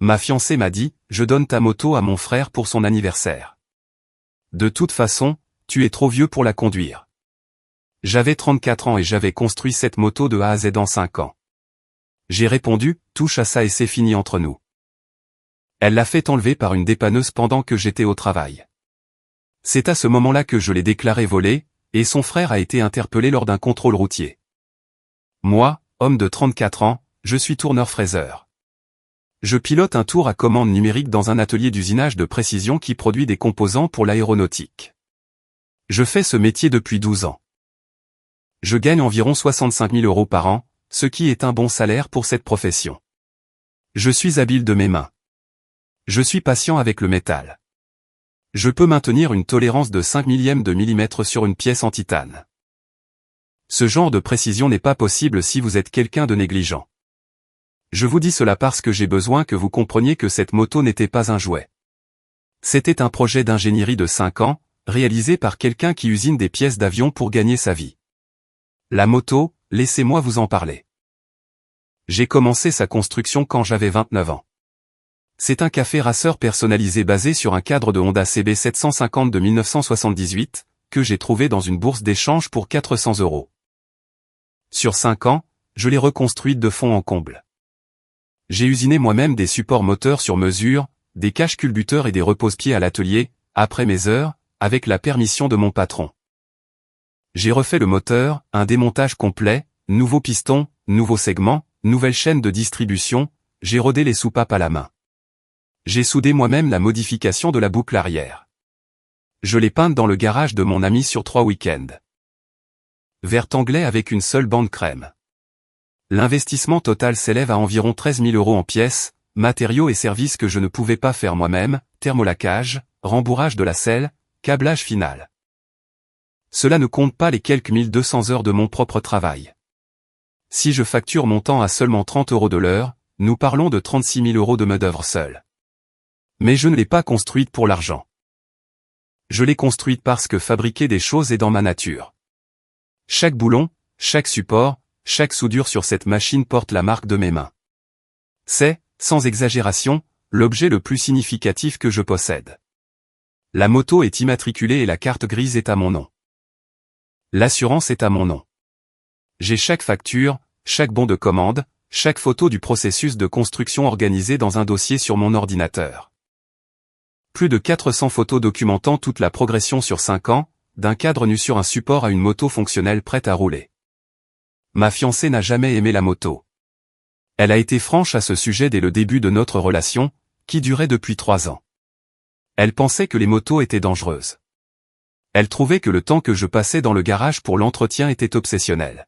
Ma fiancée m'a dit, je donne ta moto à mon frère pour son anniversaire. De toute façon, tu es trop vieux pour la conduire. J'avais 34 ans et j'avais construit cette moto de A à Z en 5 ans. J'ai répondu, touche à ça et c'est fini entre nous. Elle l'a fait enlever par une dépanneuse pendant que j'étais au travail. C'est à ce moment-là que je l'ai déclaré volée, et son frère a été interpellé lors d'un contrôle routier. Moi, homme de 34 ans, je suis tourneur-fraiseur. Je pilote un tour à commande numérique dans un atelier d'usinage de précision qui produit des composants pour l'aéronautique. Je fais ce métier depuis 12 ans. Je gagne environ 65 000 € par an, ce qui est un bon salaire pour cette profession. Je suis habile de mes mains. Je suis patient avec le métal. Je peux maintenir une tolérance de 5 millièmes de millimètre sur une pièce en titane. Ce genre de précision n'est pas possible si vous êtes quelqu'un de négligent. Je vous dis cela parce que j'ai besoin que vous compreniez que cette moto n'était pas un jouet. C'était un projet d'ingénierie de 5 ans, réalisé par quelqu'un qui usine des pièces d'avion pour gagner sa vie. La moto, laissez-moi vous en parler. J'ai commencé sa construction quand j'avais 29 ans. C'est un café raceur personnalisé basé sur un cadre de Honda CB 750 de 1978, que j'ai trouvé dans une bourse d'échange pour 400 €. Sur 5 ans, je l'ai reconstruite de fond en comble. J'ai usiné moi-même des supports moteurs sur mesure, des caches culbuteurs et des repose-pieds à l'atelier, après mes heures, avec la permission de mon patron. J'ai refait le moteur, un démontage complet, nouveau piston, nouveau segment, nouvelle chaîne de distribution, j'ai rodé les soupapes à la main. J'ai soudé moi-même la modification de la boucle arrière. Je l'ai peinte dans le garage de mon ami sur 3 week-ends. Vert anglais avec une seule bande crème. L'investissement total s'élève à environ 13 000 € en pièces, matériaux et services que je ne pouvais pas faire moi-même, thermolaquage, rembourrage de la selle, câblage final. Cela ne compte pas les quelques 1200 heures de mon propre travail. Si je facture mon temps à seulement 30 € de l'heure, nous parlons de 36 000 € de main-d'œuvre seule. Mais je ne l'ai pas construite pour l'argent. Je l'ai construite parce que fabriquer des choses est dans ma nature. Chaque boulon, chaque support, chaque soudure sur cette machine porte la marque de mes mains. C'est, sans exagération, l'objet le plus significatif que je possède. La moto est immatriculée et la carte grise est à mon nom. L'assurance est à mon nom. J'ai chaque facture, chaque bon de commande, chaque photo du processus de construction organisé dans un dossier sur mon ordinateur. Plus de 400 photos documentant toute la progression sur 5 ans, d'un cadre nu sur un support à une moto fonctionnelle prête à rouler. Ma fiancée n'a jamais aimé la moto. Elle a été franche à ce sujet dès le début de notre relation, qui durait depuis 3 ans. Elle pensait que les motos étaient dangereuses. Elle trouvait que le temps que je passais dans le garage pour l'entretien était obsessionnel.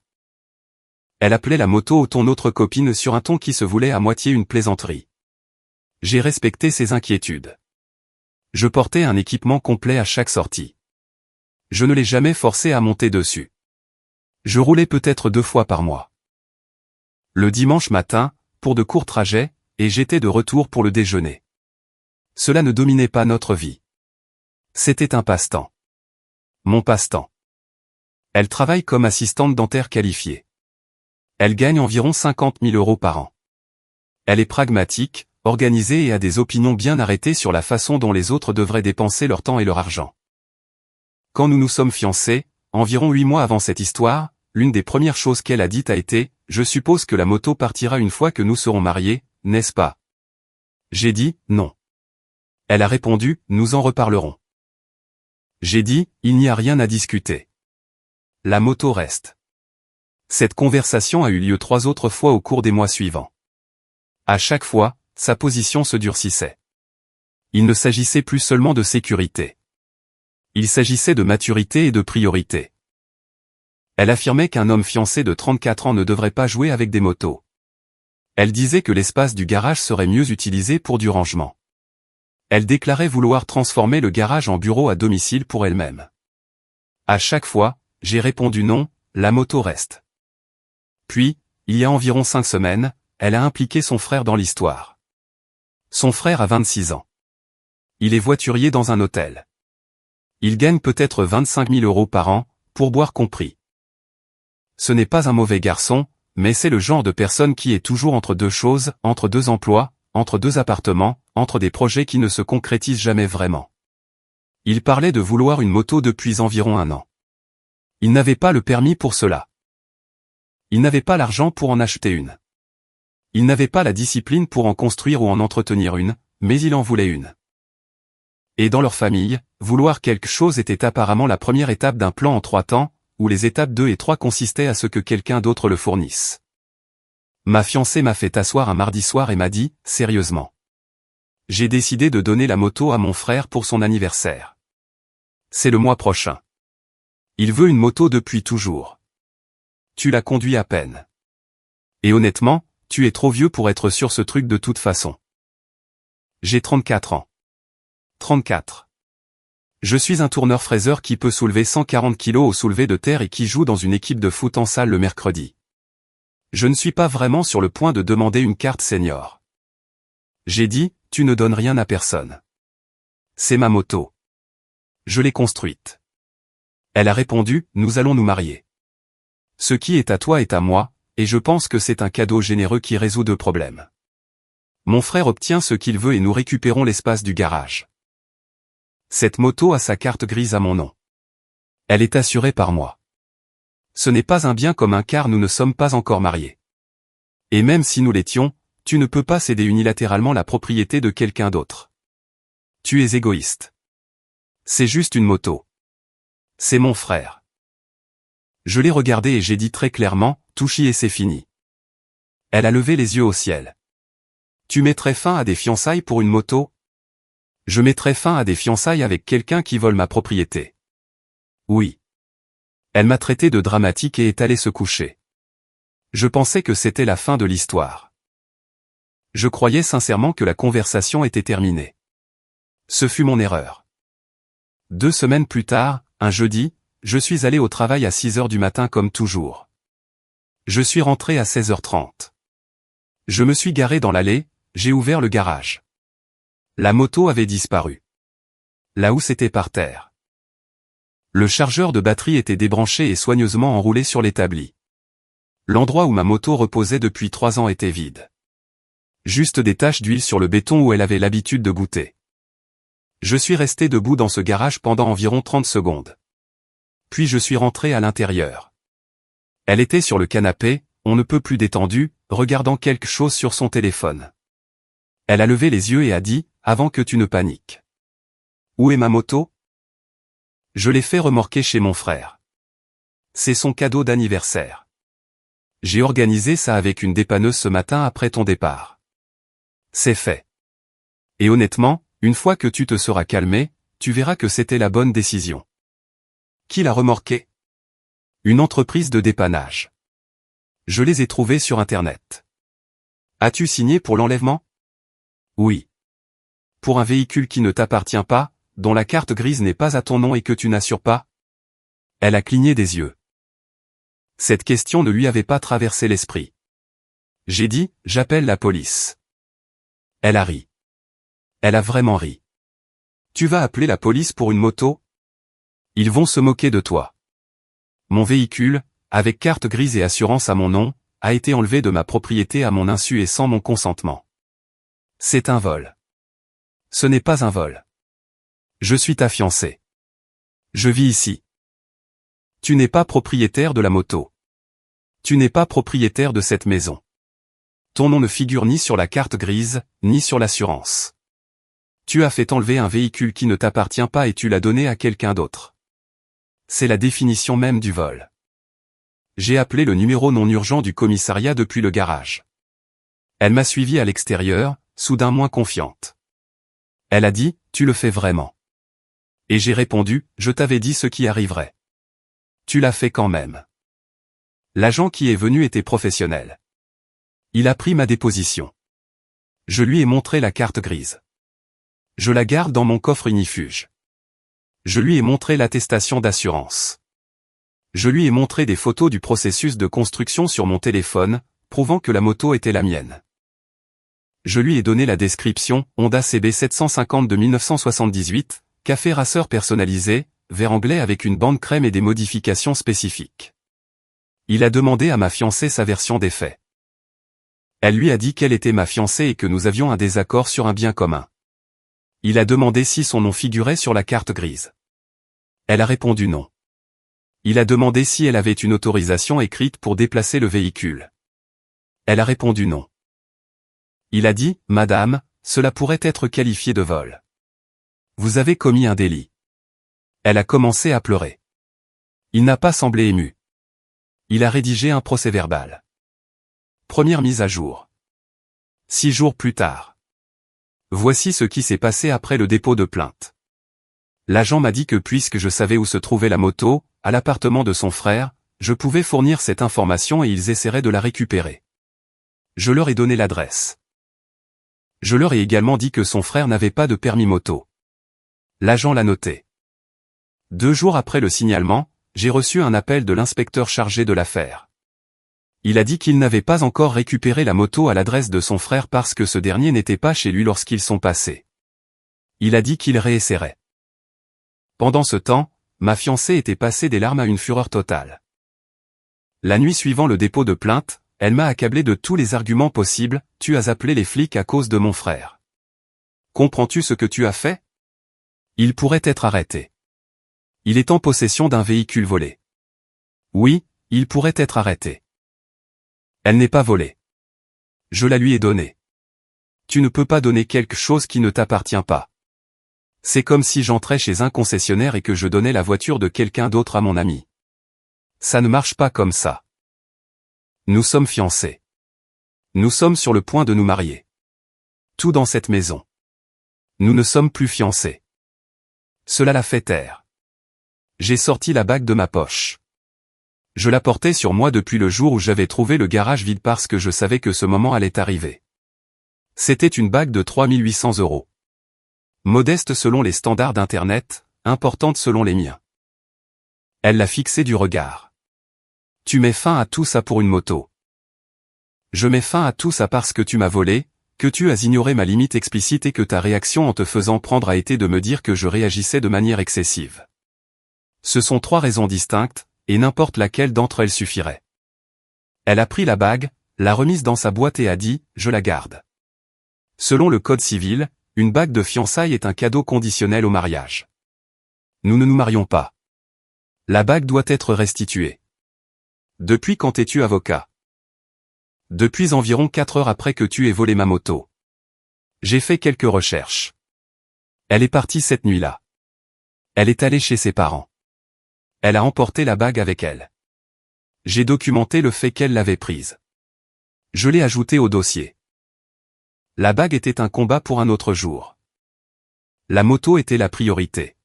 Elle appelait la moto au ton notre copine sur un ton qui se voulait à moitié une plaisanterie. J'ai respecté ses inquiétudes. Je portais un équipement complet à chaque sortie. Je ne l'ai jamais forcée à monter dessus. Je roulais peut-être 2 fois par mois. Le dimanche matin, pour de courts trajets, et j'étais de retour pour le déjeuner. Cela ne dominait pas notre vie. C'était un passe-temps. Mon passe-temps. Elle travaille comme assistante dentaire qualifiée. Elle gagne environ 50 000 € par an. Elle est pragmatique, organisée et a des opinions bien arrêtées sur la façon dont les autres devraient dépenser leur temps et leur argent. Quand nous nous sommes fiancés, environ 8 mois avant cette histoire, l'une des premières choses qu'elle a dites a été « Je suppose que la moto partira une fois que nous serons mariés, n'est-ce pas ?» J'ai dit « Non ». Elle a répondu « Nous en reparlerons ». J'ai dit « Il n'y a rien à discuter. La moto reste ». Cette conversation a eu lieu 3 autres fois au cours des mois suivants. À chaque fois, sa position se durcissait. Il ne s'agissait plus seulement de sécurité. Il s'agissait de maturité et de priorité. Elle affirmait qu'un homme fiancé de 34 ans ne devrait pas jouer avec des motos. Elle disait que l'espace du garage serait mieux utilisé pour du rangement. Elle déclarait vouloir transformer le garage en bureau à domicile pour elle-même. À chaque fois, j'ai répondu non, la moto reste. Puis, il y a environ 5 semaines, elle a impliqué son frère dans l'histoire. Son frère a 26 ans. Il est voiturier dans un hôtel. Il gagne peut-être 25 000 € par an, pourboire compris. Ce n'est pas un mauvais garçon, mais c'est le genre de personne qui est toujours entre 2 choses, entre 2 emplois, entre deux appartements, entre des projets qui ne se concrétisent jamais vraiment. Il parlait de vouloir une moto depuis environ 1 an. Il n'avait pas le permis pour cela. Il n'avait pas l'argent pour en acheter une. Il n'avait pas la discipline pour en construire ou en entretenir une, mais il en voulait une. Et dans leur famille, vouloir quelque chose était apparemment la première étape d'un plan en 3 temps, où les étapes 2 et 3 consistaient à ce que quelqu'un d'autre le fournisse. Ma fiancée m'a fait asseoir un mardi soir et m'a dit, sérieusement. J'ai décidé de donner la moto à mon frère pour son anniversaire. C'est le mois prochain. Il veut une moto depuis toujours. Tu la conduis à peine. Et honnêtement, tu es trop vieux pour être sur ce truc de toute façon. J'ai 34 ans. 34. Je suis un tourneur-fraiseur qui peut soulever 140 kilos au soulevé de terre et qui joue dans une équipe de foot en salle le mercredi. Je ne suis pas vraiment sur le point de demander une carte senior. J'ai dit, tu ne donnes rien à personne. C'est ma moto. Je l'ai construite. Elle a répondu, nous allons nous marier. Ce qui est à toi est à moi, et je pense que c'est un cadeau généreux qui résout 2 problèmes. Mon frère obtient ce qu'il veut et nous récupérons l'espace du garage. Cette moto a sa carte grise à mon nom. Elle est assurée par moi. Ce n'est pas un bien commun car nous ne sommes pas encore mariés. Et même si nous l'étions, tu ne peux pas céder unilatéralement la propriété de quelqu'un d'autre. Tu es égoïste. C'est juste une moto. C'est mon frère. Je l'ai regardé et j'ai dit très clairement, touchy et c'est fini. Elle a levé les yeux au ciel. Tu mettrais fin à des fiançailles pour une moto? Je mettrais fin à des fiançailles avec quelqu'un qui vole ma propriété. Oui. Elle m'a traité de dramatique et est allée se coucher. Je pensais que c'était la fin de l'histoire. Je croyais sincèrement que la conversation était terminée. Ce fut mon erreur. 2 semaines plus tard, un jeudi, je suis allé au travail à 6 heures du matin comme toujours. Je suis rentré à 16h30. Je me suis garé dans l'allée, j'ai ouvert le garage. La moto avait disparu. La housse était par terre. Le chargeur de batterie était débranché et soigneusement enroulé sur l'établi. L'endroit où ma moto reposait depuis 3 ans était vide. Juste des taches d'huile sur le béton où elle avait l'habitude de goûter. Je suis resté debout dans ce garage pendant environ 30 secondes. Puis je suis rentré à l'intérieur. Elle était sur le canapé, on ne peut plus détendue, regardant quelque chose sur son téléphone. Elle a levé les yeux et a dit, avant que tu ne paniques. Où est ma moto? Je l'ai fait remorquer chez mon frère. C'est son cadeau d'anniversaire. J'ai organisé ça avec une dépanneuse ce matin après ton départ. C'est fait. Et honnêtement, une fois que tu te seras calmé, tu verras que c'était la bonne décision. Qui l'a remorqué? Une entreprise de dépannage. Je les ai trouvés sur Internet. As-tu signé pour l'enlèvement? Oui. Pour un véhicule qui ne t'appartient pas, dont la carte grise n'est pas à ton nom et que tu n'assures pas? Elle a cligné des yeux. Cette question ne lui avait pas traversé l'esprit. J'ai dit, j'appelle la police. Elle a ri. Elle a vraiment ri. Tu vas appeler la police pour une moto? Ils vont se moquer de toi. Mon véhicule, avec carte grise et assurance à mon nom, a été enlevé de ma propriété à mon insu et sans mon consentement. C'est un vol. Ce n'est pas un vol. Je suis ta fiancée. Je vis ici. Tu n'es pas propriétaire de la moto. Tu n'es pas propriétaire de cette maison. Ton nom ne figure ni sur la carte grise, ni sur l'assurance. Tu as fait enlever un véhicule qui ne t'appartient pas et tu l'as donné à quelqu'un d'autre. C'est la définition même du vol. J'ai appelé le numéro non urgent du commissariat depuis le garage. Elle m'a suivi à l'extérieur, soudain moins confiante. Elle a dit, tu le fais vraiment. Et j'ai répondu, je t'avais dit ce qui arriverait. Tu l'as fait quand même. L'agent qui est venu était professionnel. Il a pris ma déposition. Je lui ai montré la carte grise. Je la garde dans mon coffre ignifuge. Je lui ai montré l'attestation d'assurance. Je lui ai montré des photos du processus de construction sur mon téléphone, prouvant que la moto était la mienne. Je lui ai donné la description, Honda CB 750 de 1978, café raceur personnalisé, vert anglais avec une bande crème et des modifications spécifiques. Il a demandé à ma fiancée sa version des faits. Elle lui a dit qu'elle était ma fiancée et que nous avions un désaccord sur un bien commun. Il a demandé si son nom figurait sur la carte grise. Elle a répondu non. Il a demandé si elle avait une autorisation écrite pour déplacer le véhicule. Elle a répondu non. Il a dit, « Madame, cela pourrait être qualifié de vol. Vous avez commis un délit. » Elle a commencé à pleurer. Il n'a pas semblé ému. Il a rédigé un procès-verbal. Première mise à jour. 6 jours plus tard. Voici ce qui s'est passé après le dépôt de plainte. L'agent m'a dit que puisque je savais où se trouvait la moto, à l'appartement de son frère, je pouvais fournir cette information et ils essaieraient de la récupérer. Je leur ai donné l'adresse. Je leur ai également dit que son frère n'avait pas de permis moto. L'agent l'a noté. 2 jours après le signalement, j'ai reçu un appel de l'inspecteur chargé de l'affaire. Il a dit qu'il n'avait pas encore récupéré la moto à l'adresse de son frère parce que ce dernier n'était pas chez lui lorsqu'ils sont passés. Il a dit qu'il réessayerait. Pendant ce temps, ma fiancée était passée des larmes à une fureur totale. La nuit suivant le dépôt de plainte, elle m'a accablé de tous les arguments possibles, « Tu as appelé les flics à cause de mon frère. Comprends-tu ce que tu as fait? Il pourrait être arrêté. Il est en possession d'un véhicule volé. Oui, il pourrait être arrêté. Elle n'est pas volée. Je la lui ai donnée. Tu ne peux pas donner quelque chose qui ne t'appartient pas. C'est comme si j'entrais chez un concessionnaire et que je donnais la voiture de quelqu'un d'autre à mon ami. Ça ne marche pas comme ça. Nous sommes fiancés. Nous sommes sur le point de nous marier. Tout dans cette maison. Nous ne sommes plus fiancés. Cela l'a fait taire. J'ai sorti la bague de ma poche. Je la portais sur moi depuis le jour où j'avais trouvé le garage vide parce que je savais que ce moment allait arriver. C'était une bague de 3800 €. Modeste selon les standards d'Internet, importante selon les miens. Elle l'a fixée du regard. Tu mets fin à tout ça pour une moto. Je mets fin à tout ça parce que tu m'as volé, que tu as ignoré ma limite explicite et que ta réaction en te faisant prendre a été de me dire que je réagissais de manière excessive. Ce sont 3 raisons distinctes, et n'importe laquelle d'entre elles suffirait. Elle a pris la bague, l'a remise dans sa boîte et a dit, je la garde. Selon le code civil, une bague de fiançailles est un cadeau conditionnel au mariage. Nous ne nous marions pas. La bague doit être restituée. Depuis quand es-tu avocat? Depuis environ 4 heures après que tu aies volé ma moto. J'ai fait quelques recherches. Elle est partie cette nuit-là. Elle est allée chez ses parents. Elle a emporté la bague avec elle. J'ai documenté le fait qu'elle l'avait prise. Je l'ai ajoutée au dossier. La bague était un combat pour un autre jour. La moto était la priorité.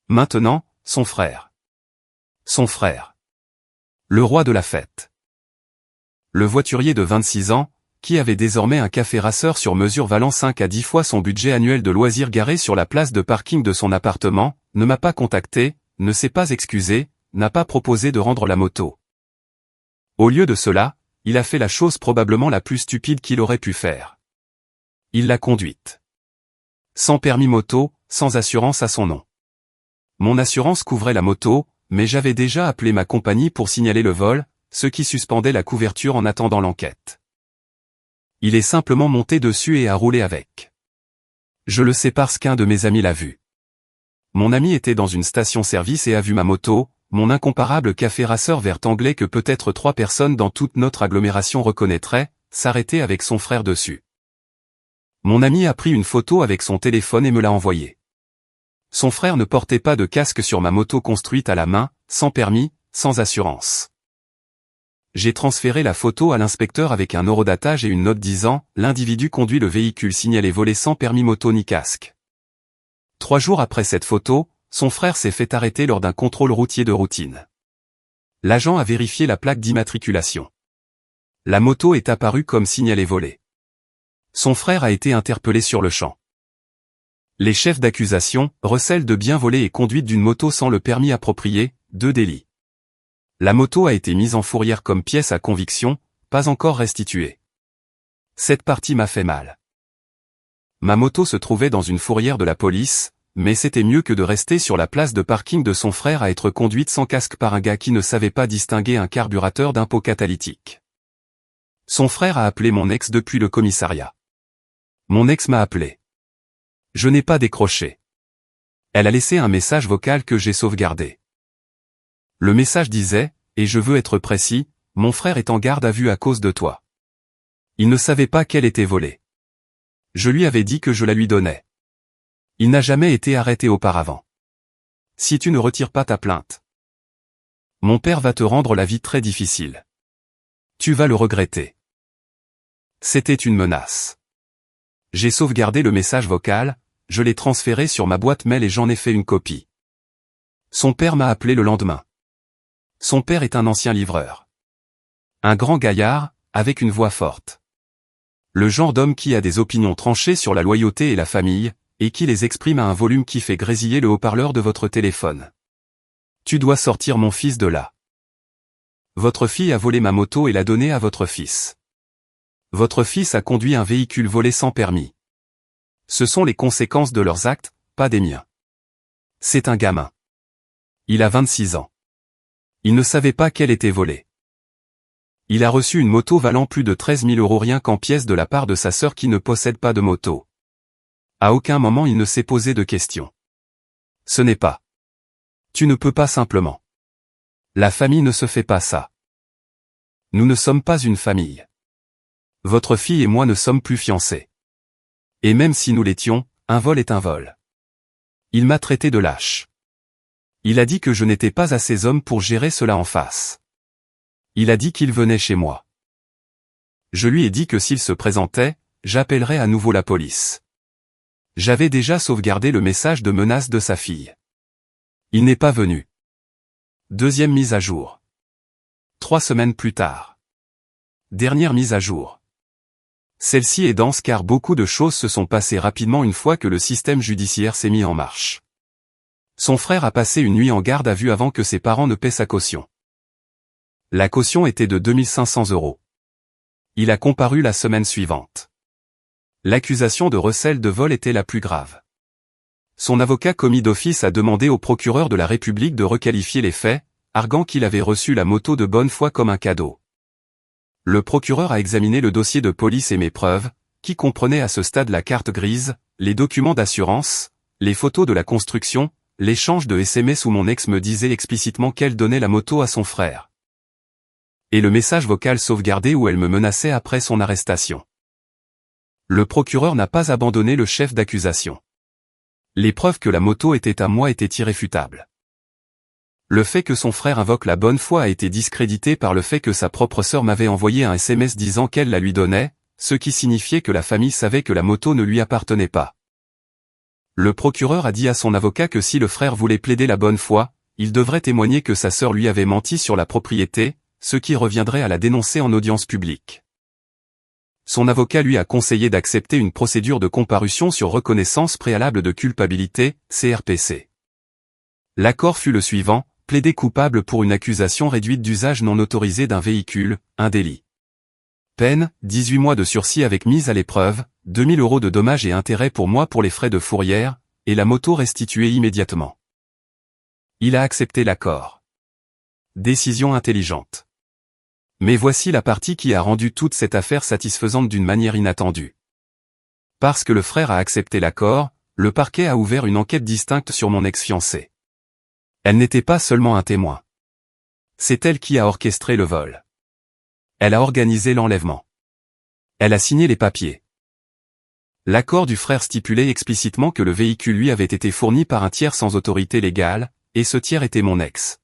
Maintenant, son frère. Son frère. Le roi de la fête. Le voiturier de 26 ans, qui avait désormais un café rasseur sur mesure valant 5 à 10 fois son budget annuel de loisirs garé sur la place de parking de son appartement, ne m'a pas contacté, ne s'est pas excusé, n'a pas proposé de rendre la moto. Au lieu de cela, il a fait la chose probablement la plus stupide qu'il aurait pu faire. Il l'a conduite. Sans permis moto, sans assurance à son nom. Mon assurance couvrait la moto, mais j'avais déjà appelé ma compagnie pour signaler le vol, ce qui suspendait la couverture en attendant l'enquête. Il est simplement monté dessus et a roulé avec. Je le sais parce qu'un de mes amis l'a vu. Mon ami était dans une station-service et a vu ma moto, mon incomparable café rasseur vert anglais que peut-être 3 personnes dans toute notre agglomération reconnaîtraient, s'arrêter avec son frère dessus. Mon ami a pris une photo avec son téléphone et me l'a envoyée. Son frère ne portait pas de casque sur ma moto construite à la main, sans permis, sans assurance. J'ai transféré la photo à l'inspecteur avec un horodatage et une note disant « L'individu conduit le véhicule signalé volé sans permis moto ni casque ». 3 jours après cette photo, son frère s'est fait arrêter lors d'un contrôle routier de routine. L'agent a vérifié la plaque d'immatriculation. La moto est apparue comme signalé volé. Son frère a été interpellé sur le champ. Les chefs d'accusation, recel de biens volés et conduite d'une moto sans le permis approprié, 2 délits. La moto a été mise en fourrière comme pièce à conviction, pas encore restituée. Cette partie m'a fait mal. Ma moto se trouvait dans une fourrière de la police, mais c'était mieux que de rester sur la place de parking de son frère à être conduite sans casque par un gars qui ne savait pas distinguer un carburateur d'un pot catalytique. Son frère a appelé mon ex depuis le commissariat. Mon ex m'a appelé. Je n'ai pas décroché. Elle a laissé un message vocal que j'ai sauvegardé. Le message disait, et je veux être précis, mon frère est en garde à vue à cause de toi. Il ne savait pas qu'elle était volée. Je lui avais dit que je la lui donnais. Il n'a jamais été arrêté auparavant. Si tu ne retires pas ta plainte, mon père va te rendre la vie très difficile. Tu vas le regretter. C'était une menace. J'ai sauvegardé le message vocal, je l'ai transféré sur ma boîte mail et j'en ai fait une copie. Son père m'a appelé le lendemain. Son père est un ancien livreur. Un grand gaillard, avec une voix forte. Le genre d'homme qui a des opinions tranchées sur la loyauté et la famille, et qui les exprime à un volume qui fait grésiller le haut-parleur de votre téléphone. Tu dois sortir mon fils de là. Votre fille a volé ma moto et l'a donnée à votre fils. Votre fils a conduit un véhicule volé sans permis. Ce sont les conséquences de leurs actes, pas des miens. C'est un gamin. Il a 26 ans. Il ne savait pas qu'elle était volée. Il a reçu une moto valant plus de 13 000 € rien qu'en pièces de la part de sa sœur qui ne possède pas de moto. À aucun moment il ne s'est posé de questions. Ce n'est pas. Tu ne peux pas simplement. La famille ne se fait pas ça. Nous ne sommes pas une famille. Votre fille et moi ne sommes plus fiancés. Et même si nous l'étions, un vol est un vol. Il m'a traité de lâche. Il a dit que je n'étais pas assez homme pour gérer cela en face. Il a dit qu'il venait chez moi. Je lui ai dit que s'il se présentait, j'appellerais à nouveau la police. J'avais déjà sauvegardé le message de menace de sa fille. Il n'est pas venu. Deuxième mise à jour. 3 semaines plus tard. Dernière mise à jour. Celle-ci est dense car beaucoup de choses se sont passées rapidement une fois que le système judiciaire s'est mis en marche. Son frère a passé une nuit en garde à vue avant que ses parents ne paient sa caution. La caution était de 2 500 €. Il a comparu la semaine suivante. L'accusation de recel de vol était la plus grave. Son avocat commis d'office a demandé au procureur de la République de requalifier les faits, arguant qu'il avait reçu la moto de bonne foi comme un cadeau. Le procureur a examiné le dossier de police et mes preuves, qui comprenaient à ce stade la carte grise, les documents d'assurance, les photos de la construction, l'échange de SMS où mon ex me disait explicitement qu'elle donnait la moto à son frère. Et le message vocal sauvegardé où elle me menaçait après son arrestation. Le procureur n'a pas abandonné le chef d'accusation. Les preuves que la moto était à moi étaient irréfutables. Le fait que son frère invoque la bonne foi a été discrédité par le fait que sa propre sœur m'avait envoyé un SMS disant qu'elle la lui donnait, ce qui signifiait que la famille savait que la moto ne lui appartenait pas. Le procureur a dit à son avocat que si le frère voulait plaider la bonne foi, il devrait témoigner que sa sœur lui avait menti sur la propriété, ce qui reviendrait à la dénoncer en audience publique. Son avocat lui a conseillé d'accepter une procédure de comparution sur reconnaissance préalable de culpabilité, CRPC. L'accord fut le suivant, plaider coupable pour une accusation réduite d'usage non autorisé d'un véhicule, un délit. Peine, 18 mois de sursis avec mise à l'épreuve, 2 000 € de dommages et intérêts pour moi pour les frais de fourrière, et la moto restituée immédiatement. Il a accepté l'accord. Décision intelligente. Mais voici la partie qui a rendu toute cette affaire satisfaisante d'une manière inattendue. Parce que le frère a accepté l'accord, le parquet a ouvert une enquête distincte sur mon ex-fiancée. Elle n'était pas seulement un témoin. C'est elle qui a orchestré le vol. Elle a organisé l'enlèvement. Elle a signé les papiers. L'accord du frère stipulait explicitement que le véhicule lui avait été fourni par un tiers sans autorité légale, et ce tiers était mon ex.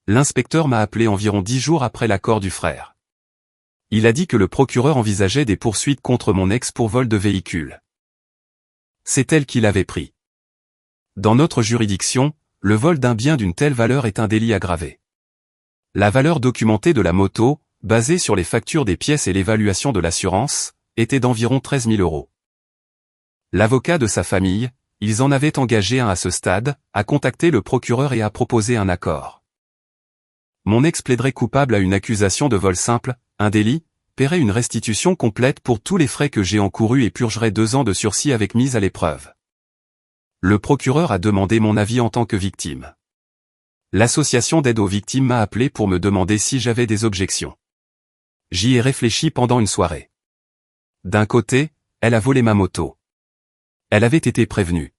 L'inspecteur m'a appelé environ 10 jours après l'accord du frère. Il a dit que le procureur envisageait des poursuites contre mon ex pour vol de véhicule. C'est elle qui l'avait pris. Dans notre juridiction, le vol d'un bien d'une telle valeur est un délit aggravé. La valeur documentée de la moto, basée sur les factures des pièces et l'évaluation de l'assurance, était d'environ 13 000 €. L'avocat de sa famille, ils en avaient engagé un à ce stade, a contacté le procureur et a proposé un accord. Mon ex plaiderait coupable à une accusation de vol simple, un délit, paierait une restitution complète pour tous les frais que j'ai encourus et purgerait 2 ans de sursis avec mise à l'épreuve. Le procureur a demandé mon avis en tant que victime. L'association d'aide aux victimes m'a appelé pour me demander si j'avais des objections. J'y ai réfléchi pendant une soirée. D'un côté, elle a volé ma moto. Elle avait été prévenue.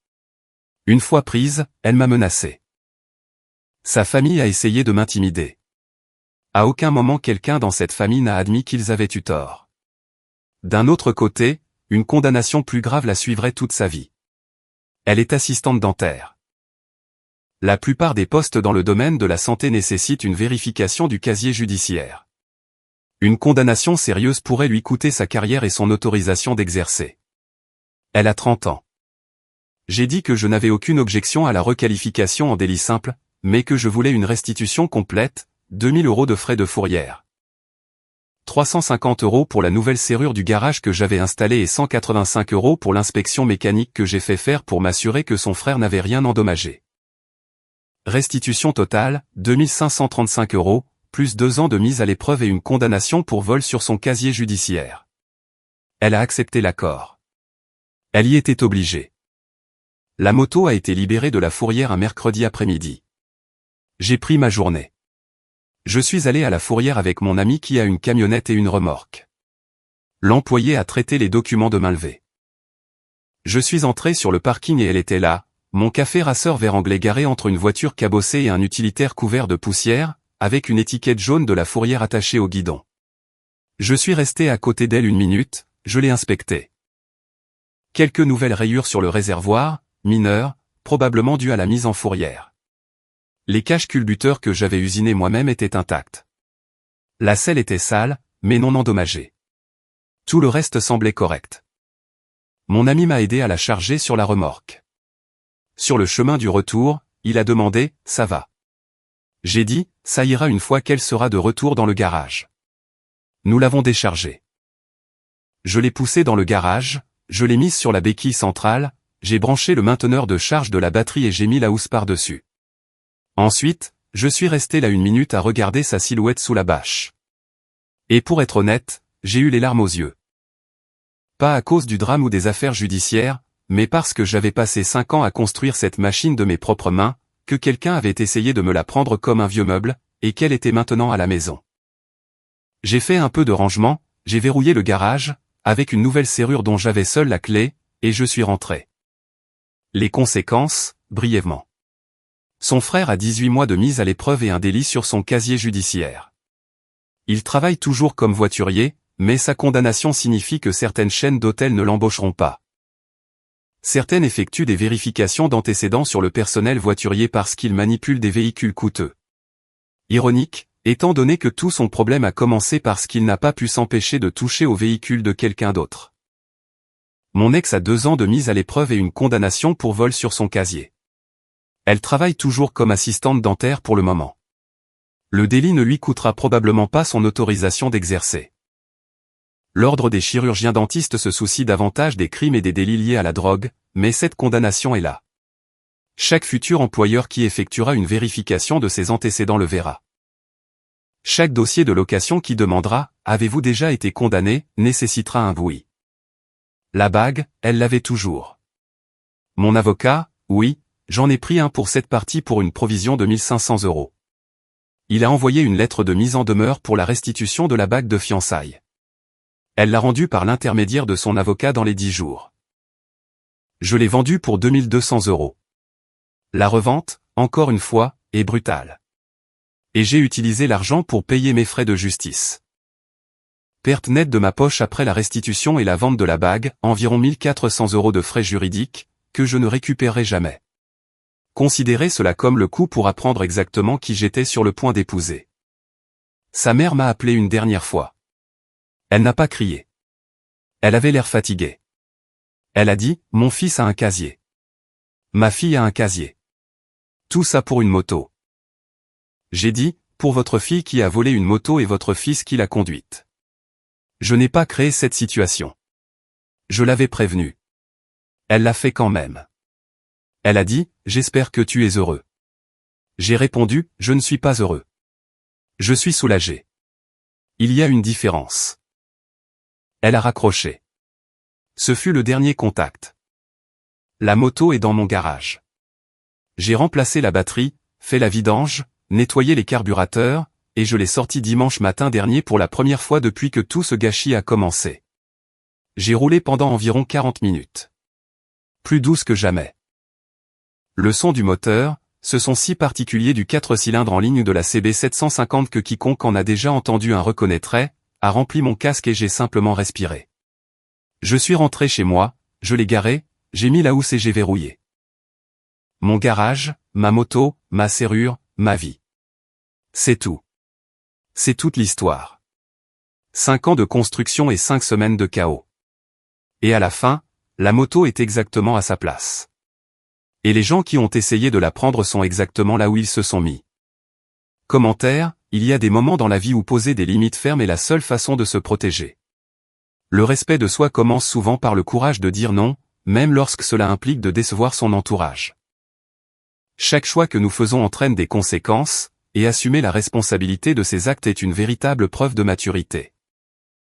Une fois prise, elle m'a menacé. Sa famille a essayé de m'intimider. À aucun moment quelqu'un dans cette famille n'a admis qu'ils avaient eu tort. D'un autre côté, une condamnation plus grave la suivrait toute sa vie. Elle est assistante dentaire. La plupart des postes dans le domaine de la santé nécessitent une vérification du casier judiciaire. Une condamnation sérieuse pourrait lui coûter sa carrière et son autorisation d'exercer. Elle a 30 ans. J'ai dit que je n'avais aucune objection à la requalification en délit simple, mais que je voulais une restitution complète, 2000 € de frais de fourrière. 350 € pour la nouvelle serrure du garage que j'avais installée et 185 € pour l'inspection mécanique que j'ai fait faire pour m'assurer que son frère n'avait rien endommagé. Restitution totale, 2535 €, plus 2 ans de mise à l'épreuve et une condamnation pour vol sur son casier judiciaire. Elle a accepté l'accord. Elle y était obligée. La moto a été libérée de la fourrière un mercredi après-midi. J'ai pris ma journée. Je suis allé à la fourrière avec mon ami qui a une camionnette et une remorque. L'employé a traité les documents de main levée. Je suis entré sur le parking et elle était là, mon café rasseur vert anglais garé entre une voiture cabossée et un utilitaire couvert de poussière, avec une étiquette jaune de la fourrière attachée au guidon. Je suis resté à côté d'elle une minute, je l'ai inspectée. Quelques nouvelles rayures sur le réservoir, mineures, probablement dues à la mise en fourrière. Les caches culbuteurs que j'avais usinées moi-même étaient intactes. La selle était sale, mais non endommagée. Tout le reste semblait correct. Mon ami m'a aidé à la charger sur la remorque. Sur le chemin du retour, il a demandé « Ça va ?» J'ai dit « Ça ira une fois qu'elle sera de retour dans le garage. » Nous l'avons déchargée. Je l'ai poussée dans le garage, je l'ai mise sur la béquille centrale, j'ai branché le mainteneur de charge de la batterie et j'ai mis la housse par-dessus. Ensuite, je suis resté là une minute à regarder sa silhouette sous la bâche. Et pour être honnête, j'ai eu les larmes aux yeux. Pas à cause du drame ou des affaires judiciaires, mais parce que j'avais passé 5 ans à construire cette machine de mes propres mains, que quelqu'un avait essayé de me la prendre comme un vieux meuble, et qu'elle était maintenant à la maison. J'ai fait un peu de rangement, j'ai verrouillé le garage, avec une nouvelle serrure dont j'avais seul la clé, et je suis rentré. Les conséquences, brièvement. Son frère a 18 mois de mise à l'épreuve et un délit sur son casier judiciaire. Il travaille toujours comme voiturier, mais sa condamnation signifie que certaines chaînes d'hôtels ne l'embaucheront pas. Certaines effectuent des vérifications d'antécédents sur le personnel voiturier parce qu'il manipule des véhicules coûteux. Ironique, étant donné que tout son problème a commencé parce qu'il n'a pas pu s'empêcher de toucher au véhicule de quelqu'un d'autre. Mon ex a 2 ans de mise à l'épreuve et une condamnation pour vol sur son casier. Elle travaille toujours comme assistante dentaire pour le moment. Le délit ne lui coûtera probablement pas son autorisation d'exercer. L'ordre des chirurgiens dentistes se soucie davantage des crimes et des délits liés à la drogue, mais cette condamnation est là. Chaque futur employeur qui effectuera une vérification de ses antécédents le verra. Chaque dossier de location qui demandera « Avez-vous déjà été condamné ?» nécessitera un oui. La bague, elle l'avait toujours. Mon avocat, oui, j'en ai pris un pour cette partie pour une provision de 1500 €. Il a envoyé une lettre de mise en demeure pour la restitution de la bague de fiançailles. Elle l'a rendue par l'intermédiaire de son avocat dans les 10 jours. Je l'ai vendue pour 2200 €. La revente, encore une fois, est brutale. Et j'ai utilisé l'argent pour payer mes frais de justice. Perte nette de ma poche après la restitution et la vente de la bague, environ 1400 € de frais juridiques, que je ne récupérerai jamais. Considérez cela comme le coût pour apprendre exactement qui j'étais sur le point d'épouser. Sa mère m'a appelé une dernière fois. Elle n'a pas crié. Elle avait l'air fatiguée. Elle a dit, mon fils a un casier. Ma fille a un casier. Tout ça pour une moto. J'ai dit, pour votre fille qui a volé une moto et votre fils qui l'a conduite. Je n'ai pas créé cette situation. Je l'avais prévenue. Elle l'a fait quand même. Elle a dit, j'espère que tu es heureux. J'ai répondu, je ne suis pas heureux. Je suis soulagé. Il y a une différence. Elle a raccroché. Ce fut le dernier contact. La moto est dans mon garage. J'ai remplacé la batterie, fait la vidange, nettoyé les carburateurs, et je l'ai sorti dimanche matin dernier pour la première fois depuis que tout ce gâchis a commencé. J'ai roulé pendant environ 40 minutes. Plus douce que jamais. Le son du moteur, ce son si particulier du 4 cylindres en ligne de la CB750 que quiconque en a déjà entendu un reconnaîtrait, a rempli mon casque et j'ai simplement respiré. Je suis rentré chez moi, je l'ai garé, j'ai mis la housse et j'ai verrouillé. Mon garage, ma moto, ma serrure, ma vie. C'est tout. C'est toute l'histoire. 5 ans de construction et 5 semaines de chaos. Et à la fin, la moto est exactement à sa place. Et les gens qui ont essayé de la prendre sont exactement là où ils se sont mis. Commentaire, il y a des moments dans la vie où poser des limites fermes est la seule façon de se protéger. Le respect de soi commence souvent par le courage de dire non, même lorsque cela implique de décevoir son entourage. Chaque choix que nous faisons entraîne des conséquences, et assumer la responsabilité de ses actes est une véritable preuve de maturité.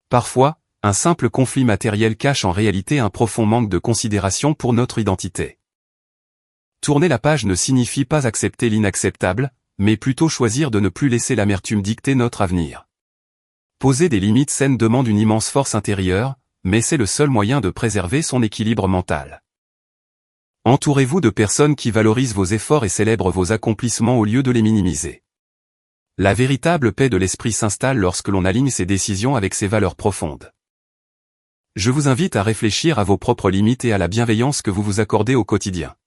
Parfois, un simple conflit matériel cache en réalité un profond manque de considération pour notre identité. Tourner la page ne signifie pas accepter l'inacceptable, mais plutôt choisir de ne plus laisser l'amertume dicter notre avenir. Poser des limites saines demande une immense force intérieure, mais c'est le seul moyen de préserver son équilibre mental. Entourez-vous de personnes qui valorisent vos efforts et célèbrent vos accomplissements au lieu de les minimiser. La véritable paix de l'esprit s'installe lorsque l'on aligne ses décisions avec ses valeurs profondes. Je vous invite à réfléchir à vos propres limites et à la bienveillance que vous vous accordez au quotidien.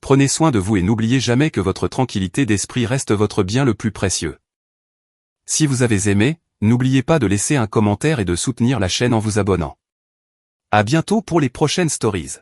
Prenez soin de vous et n'oubliez jamais que votre tranquillité d'esprit reste votre bien le plus précieux. Si vous avez aimé, n'oubliez pas de laisser un commentaire et de soutenir la chaîne en vous abonnant. À bientôt pour les prochaines stories.